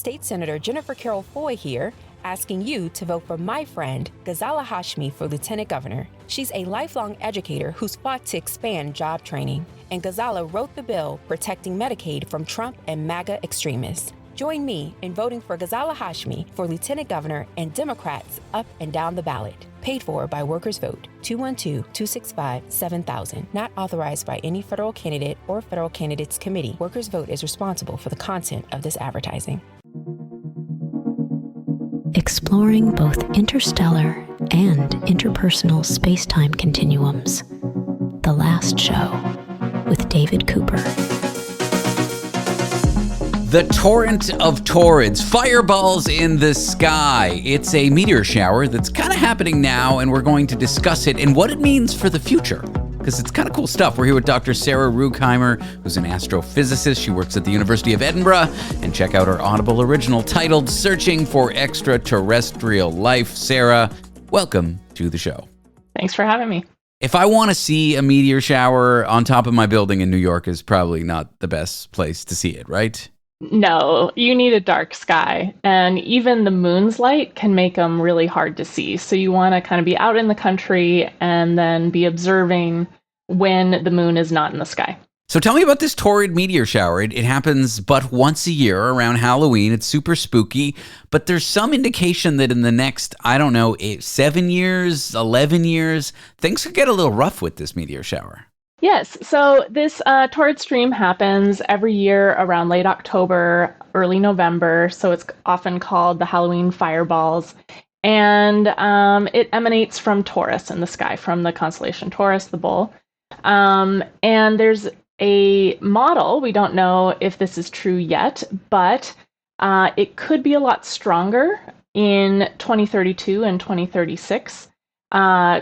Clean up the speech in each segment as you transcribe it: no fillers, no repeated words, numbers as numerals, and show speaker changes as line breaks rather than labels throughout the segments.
State Senator Jennifer Carroll Foy here, asking you to vote for my friend, Ghazala Hashmi, for Lieutenant Governor. She's a lifelong educator who's fought to expand job training, and Ghazala wrote the bill protecting Medicaid from Trump and MAGA extremists. Join me in voting for Ghazala Hashmi for Lieutenant Governor and Democrats up and down the ballot. Paid for by Workers Vote, 212-265-7000. Not authorized by any federal candidate or federal candidates committee. Workers Vote is responsible for the content of this advertising.
Exploring both interstellar and interpersonal space-time continuums. The Last Show with David Cooper.
The torrent of torrids, fireballs in the sky. It's a meteor shower that's kind of happening now, and we're going to discuss it and what it means for the future, because it's kind of cool stuff. We're here with Dr. Sarah Rugheimer, who's an astrophysicist. She works at the University of Edinburgh, and check out her Audible original titled Searching for Extraterrestrial Life. Sarah, welcome to the show.
Thanks for having me.
If I want to see a meteor shower on top of my building in New York, is probably not the best place to see it, right?
No, you need a dark sky, and even the moon's light can make them really hard to see. So you want to kind of be out in the country and then be observing when the moon is not in the sky.
So tell me about this torrid meteor shower. It happens but once a year around Halloween. It's super spooky, but there's some indication that in the next, 7 years, 11 years, things could get a little rough with this meteor shower.
Yes, so this torrid stream happens every year around late October, early November, so it's often called the Halloween fireballs, and it emanates from Taurus in the sky, from the constellation Taurus, the bull. And there's a model, we don't know if this is true yet, but it could be a lot stronger in 2032 and 2036.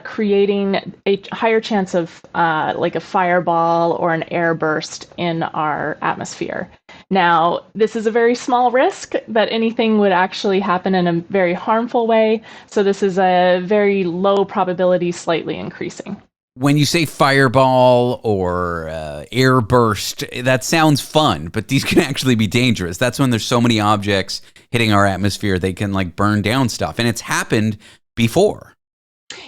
Creating a higher chance of like a fireball or an airburst in our atmosphere. Now, this is a very small risk that anything would actually happen in a very harmful way, so this is a very low probability, slightly increasing.
When you say fireball or airburst, that sounds fun, but these can actually be dangerous. That's when there's so many objects hitting our atmosphere, they can like burn down stuff, and it's happened before.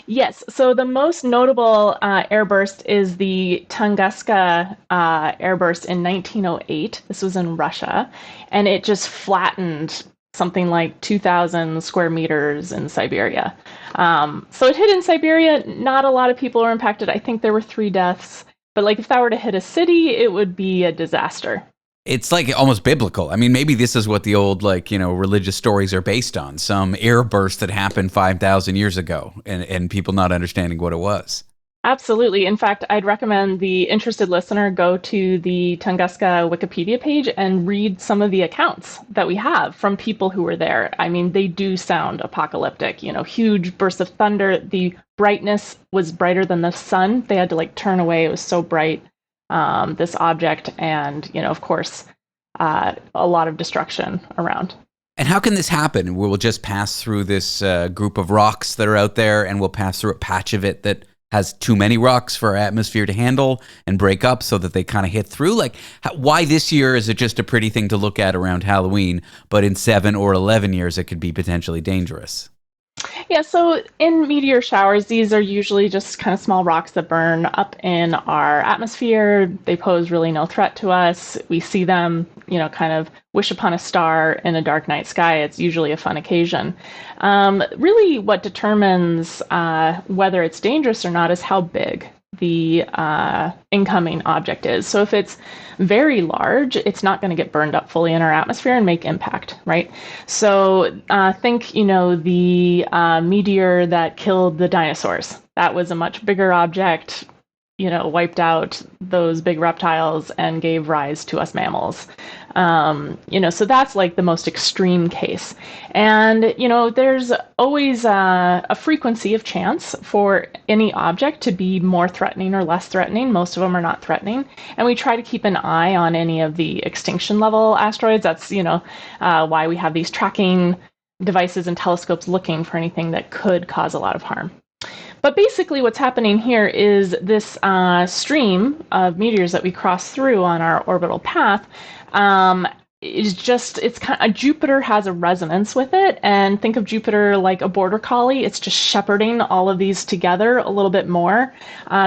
Yes, so the most notable airburst is the Tunguska airburst in 1908. This was in Russia, and it just flattened something like 2,000 square meters in Siberia. So it hit in Siberia. Not a lot of people were impacted. I think there were 3 deaths, but like if that were to hit a city, it would be a disaster.
It's like almost biblical. I mean, maybe this is what the old, religious stories are based on. Some airburst that happened 5,000 years ago and people not understanding what it was.
Absolutely. In fact, I'd recommend the interested listener go to the Tunguska Wikipedia page and read some of the accounts that we have from people who were there. I mean, they do sound apocalyptic, huge bursts of thunder. The brightness was brighter than the sun. They had to turn away. It was so bright. This object, and of course a lot of destruction around.
And how can this happen? We'll just pass through this group of rocks that are out there, and we'll pass through a patch of it that has too many rocks for our atmosphere to handle and break up so that they kind of hit through. Why this year is it just a pretty thing to look at around Halloween, but in 7 or 11 years it could be potentially dangerous?
Yeah, so in meteor showers, these are usually just kind of small rocks that burn up in our atmosphere. They pose really no threat to us. We see them, kind of wish upon a star in a dark night sky. It's usually a fun occasion. Really what determines whether it's dangerous or not is how big the incoming object is. So if it's very large, it's not going to get burned up fully in our atmosphere and make impact, right? So think, the meteor that killed the dinosaurs. That was a much bigger object, wiped out those big reptiles and gave rise to us mammals. So that's like the most extreme case. And, there's always a frequency of chance for any object to be more threatening or less threatening. Most of them are not threatening. And we try to keep an eye on any of the extinction level asteroids. That's, why we have these tracking devices and telescopes looking for anything that could cause a lot of harm. But basically what's happening here is this stream of meteors that we cross through on our orbital path it's kind of, Jupiter has a resonance with it, and think of Jupiter like a border collie. It's just shepherding all of these together a little bit more.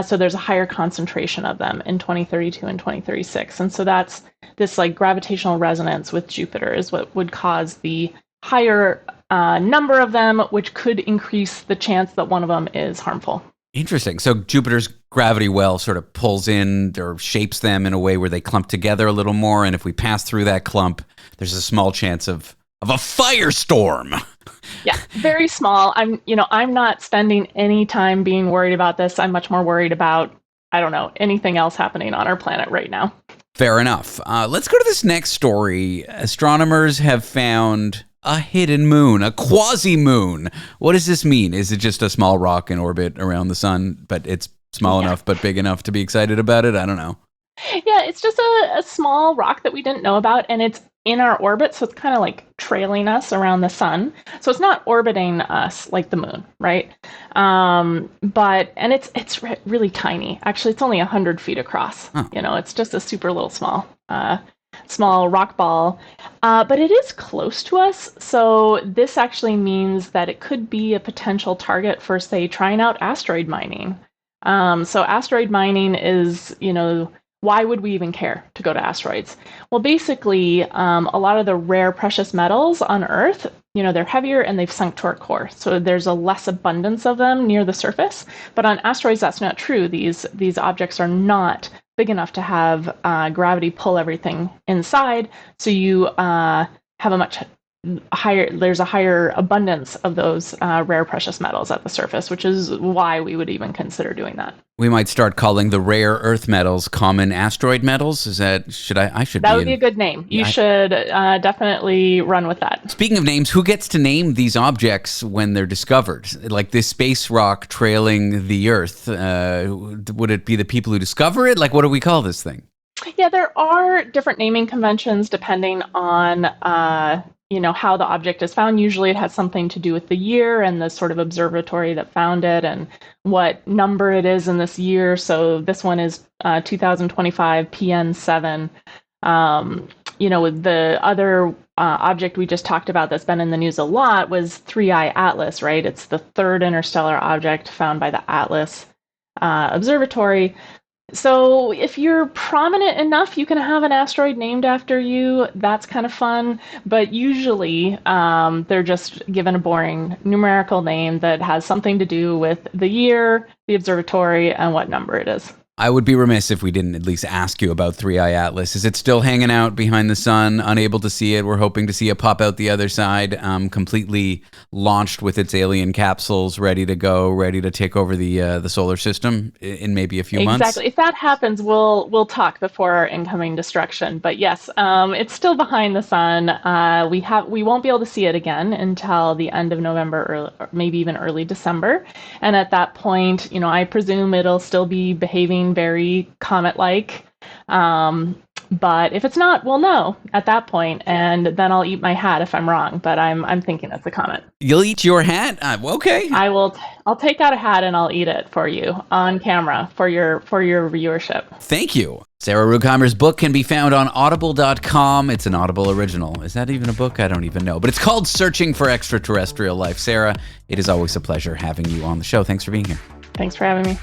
So there's a higher concentration of them in 2032 and 2036. And so that's this like gravitational resonance with Jupiter is what would cause the higher number of them, which could increase the chance that one of them is harmful.
Interesting. So Jupiter's gravity well sort of pulls in or shapes them in a way where they clump together a little more. And if we pass through that clump, there's a small chance of a firestorm.
Yeah, very small. I'm not spending any time being worried about this. I'm much more worried about, I don't know, anything else happening on our planet right now.
Fair enough. Let's go to this next story. Astronomers have found a hidden moon, a quasi-moon. What does this mean? Is it just a small rock in orbit around the sun, but it's small enough but big enough to be excited about it? I don't know.
Yeah, it's just a small rock that we didn't know about, and it's in our orbit, so it's kind of like trailing us around the sun. So it's not orbiting us like the moon, right? But it's really tiny. Actually, it's only 100 feet across. Oh. It's just a super little small rock ball, but it is close to us. So this actually means that it could be a potential target for, say, trying out asteroid mining. So asteroid mining is, why would we even care to go to asteroids? Well, basically, a lot of the rare precious metals on Earth, they're heavier and they've sunk to our core. So there's a less abundance of them near the surface. But on asteroids, that's not true. These objects are not big enough to have gravity pull everything inside. So you have there's a higher abundance of those rare precious metals at the surface, which is why we would even consider doing that.
We might start calling the rare earth metals common asteroid metals. Is that,
that would be a good name. You should definitely run with that.
Speaking of names, who gets to name these objects when they're discovered? Like this space rock trailing the Earth, would it be the people who discover it? Like, what do we call this thing?
Yeah, there are different naming conventions depending on how the object is found. Usually it has something to do with the year and the sort of observatory that found it and what number it is in this year. So this one is 2025 PN7. The other object we just talked about that's been in the news a lot was 3I Atlas, right? It's the third interstellar object found by the Atlas Observatory. So if you're prominent enough, you can have an asteroid named after you. That's kind of fun. But usually they're just given a boring numerical name that has something to do with the year, the observatory, and what number it is.
I would be remiss if we didn't at least ask you about 3I Atlas. Is it still hanging out behind the sun, unable to see it? We're hoping to see it pop out the other side, completely launched with its alien capsules, ready to go, ready to take over the solar system in maybe a few months?
Exactly. If that happens, we'll talk before our incoming destruction. But yes, it's still behind the sun. We won't be able to see it again until the end of November or maybe even early December. And at that point, I presume it'll still be behaving very comet-like. But if it's not, we'll know at that point, and then I'll eat my hat if I'm wrong. But I'm thinking it's a comet.
You'll eat your hat? Okay.
I will. I'll take out a hat and I'll eat it for you on camera for your viewership.
Thank you. Sarah Rugheimer's book can be found on audible.com. It's an Audible original. Is that even a book? I don't even know. But it's called Searching for Extraterrestrial Life. Sarah, it is always a pleasure having you on the show. Thanks for being here.
Thanks for having me.